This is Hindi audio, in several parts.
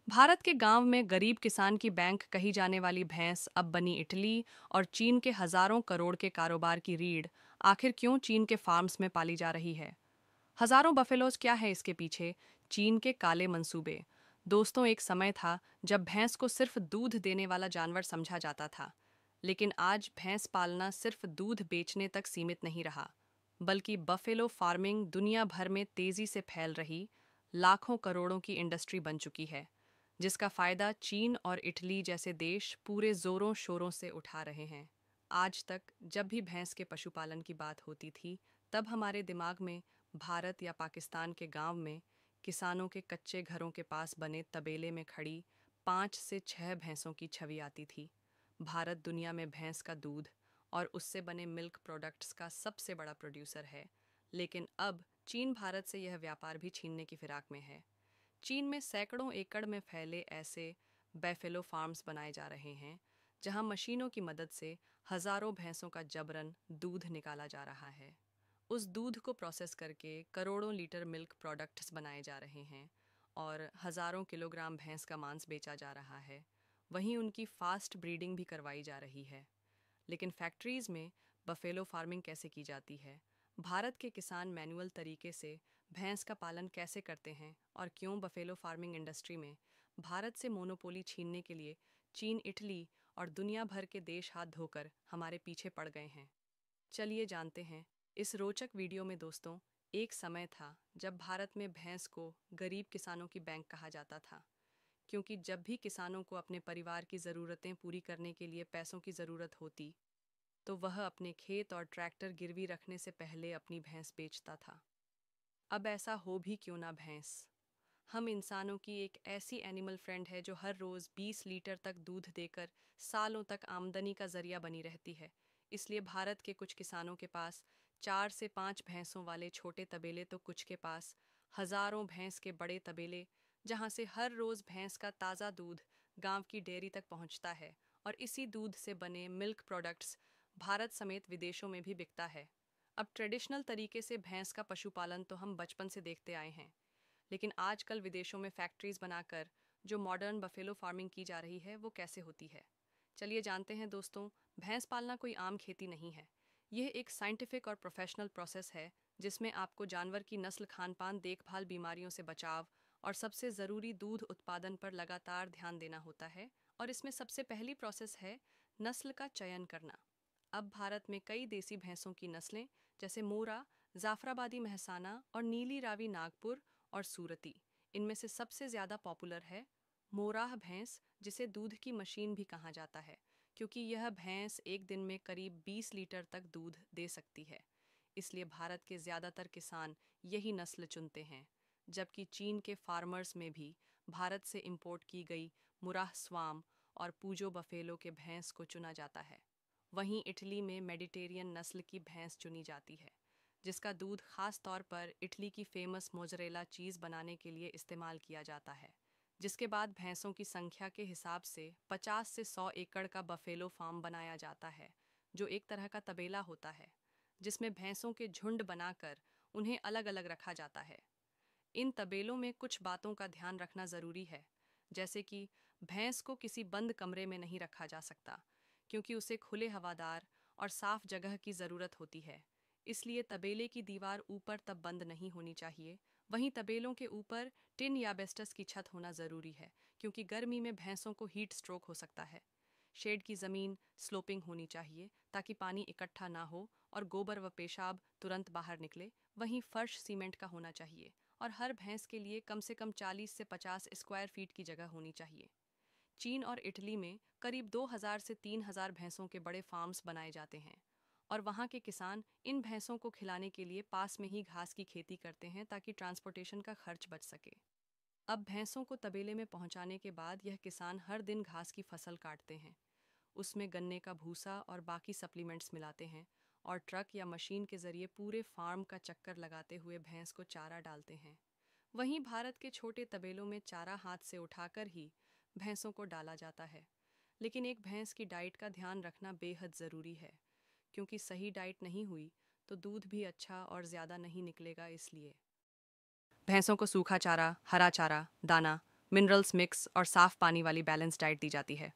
भारत के गांव में गरीब किसान की बैंक कही जाने वाली भैंस अब बनी इटली और चीन के हजारों करोड़ के कारोबार की रीढ़। आखिर क्यों चीन के फार्म्स में पाली जा रही है? हजारों बफेलोज, क्या है इसके पीछे? चीन के काले मंसूबे। दोस्तों, एक समय था जब भैंस को सिर्फ दूध देने वाला जानवर समझा जाता था। लेकिन आज भैंस पालना सिर्फ दूध बेचने तक सीमित नहीं रहा, बल्कि बफेलो फार्मिंग दुनिया भर में तेजी से फैल रही लाखों करोड़ों की इंडस्ट्री बन चुकी है, जिसका फायदा चीन और इटली जैसे देश पूरे जोरों शोरों से उठा रहे हैं। आज तक जब भी भैंस के पशुपालन की बात होती थी, तब हमारे दिमाग में भारत या पाकिस्तान के गांव में किसानों के कच्चे घरों के पास बने तबेले में खड़ी 5 से 6 भैंसों की छवि आती थी। भारत दुनिया में भैंस का दूध और उससे बने मिल्क प्रोडक्ट्स का सबसे बड़ा प्रोड्यूसर है, लेकिन अब चीन भारत से यह व्यापार भी छीनने की फिराक में है। चीन में सैकड़ों एकड़ में फैले ऐसे बैफेलो फार्म्स बनाए जा रहे हैं, जहां मशीनों की मदद से हजारों भैंसों का जबरन दूध निकाला जा रहा है। उस दूध को प्रोसेस करके करोड़ों लीटर मिल्क प्रोडक्ट्स बनाए जा रहे हैं और हजारों किलोग्राम भैंस का मांस बेचा जा रहा है। वहीं उनकी फास्ट ब्रीडिंग भी करवाई जा रही है। लेकिन फैक्ट्रीज में बफेलो फार्मिंग कैसे की जाती है? भारत के किसान मैनुअल तरीके से भैंस का पालन कैसे करते हैं? और क्यों बफेलो फार्मिंग इंडस्ट्री में भारत से मोनोपोली छीनने के लिए चीन, इटली और दुनिया भर के देश हाथ धोकर हमारे पीछे पड़ गए हैं? चलिए जानते हैं इस रोचक वीडियो में। दोस्तों, एक समय था जब भारत में भैंस को गरीब किसानों की बैंक कहा जाता था, क्योंकि जब भी किसानों को अपने परिवार की ज़रूरतें पूरी करने के लिए पैसों की ज़रूरत होती, तो वह अपने खेत और ट्रैक्टर गिरवी रखने से पहले अपनी भैंस बेचता था। अब ऐसा हो भी क्यों ना, भैंस हम इंसानों की एक ऐसी एनिमल फ्रेंड है जो हर रोज़ 20 लीटर तक दूध देकर सालों तक आमदनी का जरिया बनी रहती है। इसलिए भारत के कुछ किसानों के पास 4 से 5 भैंसों वाले छोटे तबेले, तो कुछ के पास हजारों भैंस के बड़े तबेले, जहां से हर रोज़ भैंस का ताज़ा दूध गांव की डेयरी तक पहुंचता है और इसी दूध से बने मिल्क प्रोडक्ट्स भारत समेत विदेशों में भी बिकता है। अब ट्रेडिशनल तरीके से भैंस का पशुपालन तो हम बचपन से देखते आए हैं, लेकिन आजकल विदेशों में फैक्ट्रीज बनाकर जो मॉडर्न बफेलो फार्मिंग की जा रही है, वो कैसे होती है? चलिए जानते हैं दोस्तों। भैंस पालना कोई आम खेती नहीं है। यह एक साइंटिफिक और प्रोफेशनल प्रोसेस है, जिसमें आपको जानवर की नस्ल, खान पान, देखभाल, बीमारियों से बचाव और सबसे ज़रूरी दूध उत्पादन पर लगातार ध्यान देना होता है। और इसमें सबसे पहली प्रोसेस है नस्ल का चयन करना। अब भारत में कई देसी भैंसों की नस्लें, जैसे मोरा, जाफराबादी महसाना और नीली रावी नागपुर और सूरती, इनमें से सबसे ज़्यादा पॉपुलर है मोराह भैंस, जिसे दूध की मशीन भी कहा जाता है, क्योंकि यह भैंस एक दिन में करीब 20 लीटर तक दूध दे सकती है। इसलिए भारत के ज़्यादातर किसान यही नस्ल चुनते हैं, जबकि चीन के फार्मर्स में भी भारत से इंपोर्ट की गई मुराह स्वाम और पूजो बफेलो के भैंस को चुना जाता है। वहीं इटली में मेडिटेरियन नस्ल की भैंस चुनी जाती है, जिसका दूध खास तौर पर इटली की फेमस मोज़रेला चीज़ बनाने के लिए इस्तेमाल किया जाता है। जिसके बाद भैंसों की संख्या के हिसाब से 50 से 100 एकड़ का बफेलो फार्म बनाया जाता है, जो एक तरह का तबेला होता है, जिसमें भैंसों के झुंड बनाकर उन्हें अलग अलग रखा जाता है। इन तबेलों में कुछ बातों का ध्यान रखना ज़रूरी है, जैसे कि भैंस को किसी बंद कमरे में नहीं रखा जा सकता, क्योंकि उसे खुले, हवादार और साफ जगह की ज़रूरत होती है। इसलिए तबेले की दीवार ऊपर तब बंद नहीं होनी चाहिए। वहीं तबेलों के ऊपर टिन या बेस्टस की छत होना ज़रूरी है, क्योंकि गर्मी में भैंसों को हीट स्ट्रोक हो सकता है। शेड की ज़मीन स्लोपिंग होनी चाहिए, ताकि पानी इकट्ठा ना हो और गोबर व पेशाब तुरंत बाहर निकले। वहीं फर्श सीमेंट का होना चाहिए और हर भैंस के लिए कम से कम 40 से 50 स्क्वायर फीट की जगह होनी चाहिए। चीन और इटली में करीब 2000 से 3000 भैंसों के बड़े फार्म्स बनाए जाते हैं और वहाँ के किसान इन भैंसों को खिलाने के लिए पास में ही घास की खेती करते हैं, ताकि ट्रांसपोर्टेशन का खर्च बच सके। अब भैंसों को तबेले में पहुँचाने के बाद यह किसान हर दिन घास की फसल काटते हैं, उसमें गन्ने का भूसा और बाकी सप्लीमेंट्स मिलाते हैं और ट्रक या मशीन के ज़रिए पूरे फार्म का चक्कर लगाते हुए भैंस को चारा डालते हैं। वहीं भारत के छोटे तबेलों में चारा हाथ से उठाकर ही भैंसों को डाला जाता है। लेकिन एक भैंस की डाइट का ध्यान रखना बेहद ज़रूरी है, क्योंकि सही डाइट नहीं हुई तो दूध भी अच्छा और ज़्यादा नहीं निकलेगा। इसलिए भैंसों को सूखा चारा, हरा चारा, दाना, मिनरल्स मिक्स और साफ पानी वाली बैलेंस डाइट दी जाती है।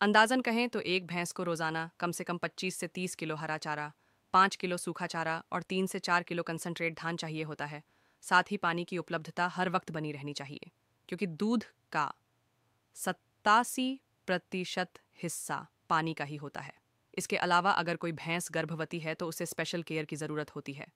अंदाजन कहें तो एक भैंस को रोजाना कम से कम 25 से 30 किलो हरा चारा, 5 किलो सूखा चारा और 3 से 4 किलो कंसंट्रेट धान चाहिए होता है। साथ ही पानी की उपलब्धता हर वक्त बनी रहनी चाहिए, क्योंकि दूध का 87% हिस्सा पानी का ही होता है। इसके अलावा अगर कोई भैंस गर्भवती है तो उसे स्पेशल केयर की ज़रूरत होती है।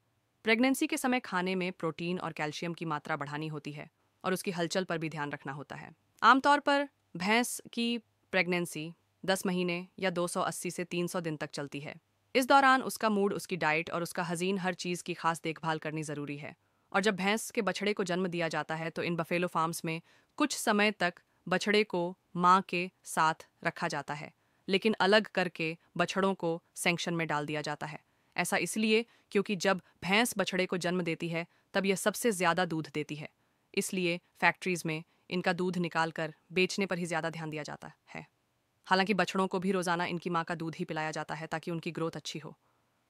प्रेगनेंसी के समय खाने में प्रोटीन और कैल्शियम की मात्रा बढ़ानी होती है और उसकी हलचल पर भी ध्यान रखना होता है। आमतौर पर भैंस की प्रेगनेंसी 10 महीने या 280 से 300 दिन तक चलती है। इस दौरान उसका मूड, उसकी डाइट और उसका हजीन हर चीज़ की खास देखभाल करनी ज़रूरी है। और जब भैंस के बछड़े को जन्म दिया जाता है तो इन बफेलो फार्म्स में कुछ समय तक बछड़े को माँ के साथ रखा जाता है, लेकिन अलग करके बछड़ों को सेंक्शन में डाल दिया जाता है। ऐसा इसलिए क्योंकि जब भैंस बछड़े को जन्म देती है तब यह सबसे ज़्यादा दूध देती है। इसलिए फैक्ट्रीज में इनका दूध निकाल कर बेचने पर ही ज़्यादा ध्यान दिया जाता है। हालांकि बछड़ों को भी रोज़ाना इनकी माँ का दूध ही पिलाया जाता है ताकि उनकी ग्रोथ अच्छी हो।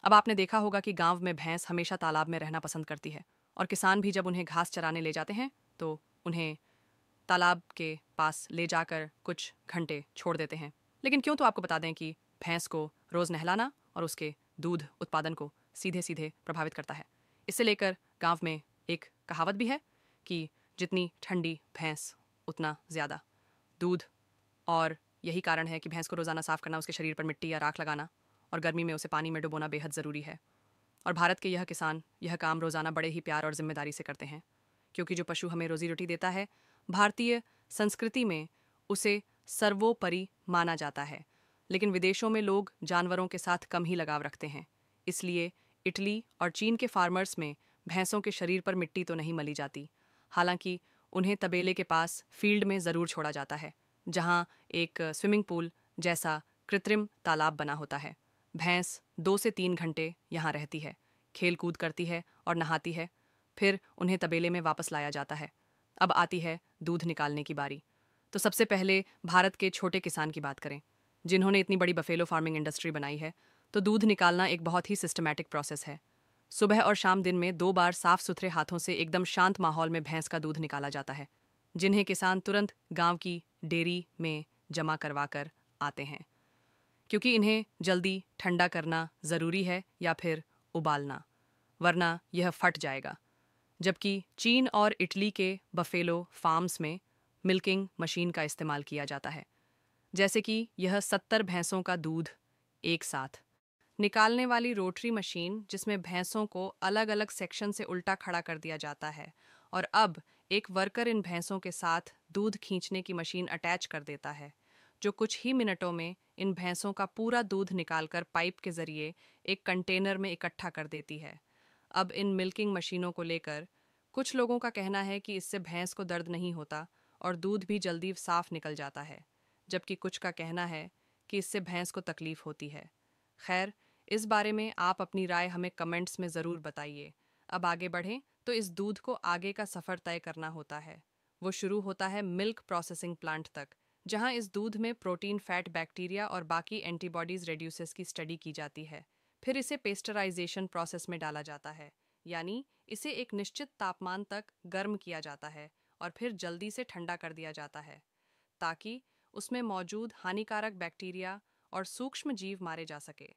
अब आपने देखा होगा कि गांव में भैंस हमेशा तालाब में रहना पसंद करती है, और किसान भी जब उन्हें घास चराने ले जाते हैं तो उन्हें तालाब के पास ले जाकर कुछ घंटे छोड़ देते हैं। लेकिन क्यों तो आपको बता दें कि भैंस को रोज़ नहलाना और उसके दूध उत्पादन को सीधे सीधे प्रभावित करता है। इसे लेकर गांव में एक कहावत भी है कि जितनी ठंडी भैंस उतना ज़्यादा दूध। और यही कारण है कि भैंस को रोज़ाना साफ करना, उसके शरीर पर मिट्टी या राख लगाना और गर्मी में उसे पानी में डुबोना बेहद ज़रूरी है। और भारत के यह किसान यह काम रोज़ाना बड़े ही प्यार और जिम्मेदारी से करते हैं, क्योंकि जो पशु हमें रोजी रोटी देता है, भारतीय संस्कृति में उसे सर्वोपरि माना जाता है। लेकिन विदेशों में लोग जानवरों के साथ कम ही लगाव रखते हैं। इसलिए इटली और चीन के फार्मर्स में भैंसों के शरीर पर मिट्टी तो नहीं मली जाती। हालांकि उन्हें तबेले के पास फील्ड में ज़रूर छोड़ा जाता है, जहां एक स्विमिंग पूल जैसा कृत्रिम तालाब बना होता है। भैंस 2 से 3 घंटे यहाँ रहती है, खेल कूद करती है और नहाती है। फिर उन्हें तबेले में वापस लाया जाता है। अब आती है दूध निकालने की बारी। तो सबसे पहले भारत के छोटे किसान की बात करें, जिन्होंने इतनी बड़ी बफेलो फार्मिंग इंडस्ट्री बनाई है। तो दूध निकालना एक बहुत ही सिस्टमैटिक प्रोसेस है। सुबह और शाम दिन में 2 बार साफ सुथरे हाथों से एकदम शांत माहौल में भैंस का दूध निकाला जाता है, जिन्हें किसान तुरंत गांव की डेयरी में जमा करवा कर आते हैं, क्योंकि इन्हें जल्दी ठंडा करना ज़रूरी है या फिर उबालना, वरना यह फट जाएगा। जबकि चीन और इटली के बफेलो फार्म्स में मिल्किंग मशीन का इस्तेमाल किया जाता है, जैसे कि यह 70 भैंसों का दूध एक साथ निकालने वाली रोटरी मशीन, जिसमें भैंसों को अलग अलग सेक्शन से उल्टा खड़ा कर दिया जाता है और अब एक वर्कर इन भैंसों के साथ दूध खींचने की मशीन अटैच कर देता है, जो कुछ ही मिनटों में इन भैंसों का पूरा दूध निकालकर पाइप के जरिए एक कंटेनर में इकट्ठा कर देती है। अब इन मिल्किंग मशीनों को लेकर कुछ लोगों का कहना है कि इससे भैंस को दर्द नहीं होता और दूध भी जल्दी साफ निकल जाता है, जबकि कुछ का कहना है कि इससे भैंस को तकलीफ होती है। खैर, इस बारे में आप अपनी राय हमें कमेंट्स में ज़रूर बताइए। अब आगे बढ़ें तो इस दूध को आगे का सफ़र तय करना होता है। वो शुरू होता है मिल्क प्रोसेसिंग प्लांट तक, जहां इस दूध में प्रोटीन, फैट, बैक्टीरिया और बाकी एंटीबॉडीज़ रेड्यूसेस की स्टडी की जाती है। फिर इसे पेस्टराइजेशन प्रोसेस में डाला जाता है, यानी इसे एक निश्चित तापमान तक गर्म किया जाता है और फिर जल्दी से ठंडा कर दिया जाता है, ताकि उसमें मौजूद हानिकारक बैक्टीरिया और सूक्ष्म जीव मारे जा सके।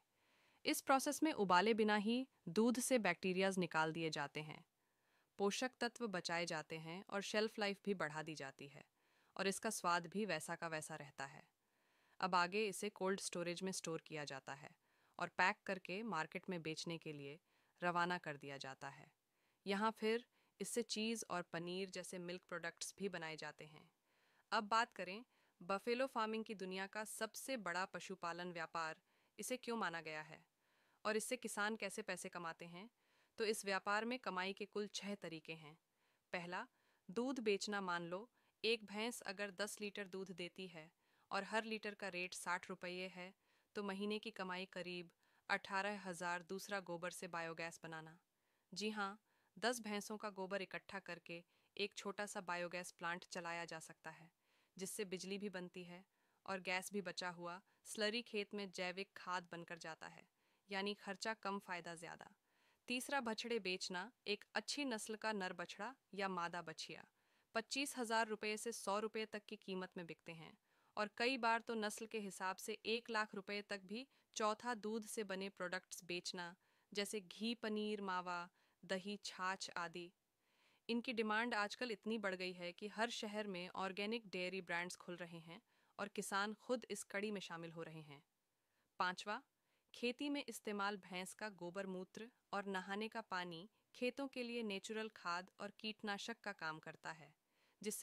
इस प्रोसेस में उबाले बिना ही दूध से बैक्टीरियाज निकाल दिए जाते हैं, पोषक तत्व बचाए जाते हैं और शेल्फ लाइफ भी बढ़ा दी जाती है, और इसका स्वाद भी वैसा का वैसा रहता है। अब आगे इसे कोल्ड स्टोरेज में स्टोर किया जाता है और पैक करके मार्केट में बेचने के लिए रवाना कर दिया जाता है। यहाँ फिर इससे चीज़ और पनीर जैसे मिल्क प्रोडक्ट्स भी बनाए जाते हैं। अब बात करें बफेलो फार्मिंग की दुनिया का सबसे बड़ा पशुपालन व्यापार इसे क्यों माना गया है और इससे किसान कैसे पैसे कमाते हैं। तो इस व्यापार में कमाई के कुल 6 तरीके हैं। पहला, दूध बेचना। मान लो एक भैंस अगर 10 लीटर दूध देती है और हर लीटर का रेट 60 रुपये है, तो महीने की कमाई करीब 18,000। दूसरा, गोबर से बायोगैस बनाना। जी हाँ, 10 भैंसों का गोबर इकट्ठा करके एक छोटा सा बायोगैस प्लांट चलाया जा सकता है, जिससे बिजली भी बनती है और गैस भी बचा हुआ स्लरी खेत में जैविक खाद बनकर जाता है, यानी खर्चा कम, फायदा ज़्यादा। तीसरा, बछड़े बेचना। एक अच्छी नस्ल का नर बछड़ा या मादा बछिया 25,000 रुपये से 100 रुपये तक की कीमत में बिकते हैं और कई बार तो नस्ल के हिसाब से 1 लाख रुपये तक भी चौथा दूध से बने प्रोडक्ट्स बेचना, जैसे घी, पनीर, मावा, दही, छाछ आदि। इनकी डिमांड आजकल इतनी बढ़ गई है कि हर शहर में ऑर्गेनिक डेयरी ब्रांड्स खुल रहे हैं और किसान खुद इस कड़ी में शामिल हो रहे हैं। पांचवा, खेती में इस्तेमाल भैंस का गोबर मूत्र और नहाने का पानी खेतों के लिए नेचुरल खाद और कीटनाशक का काम करता है, जिससे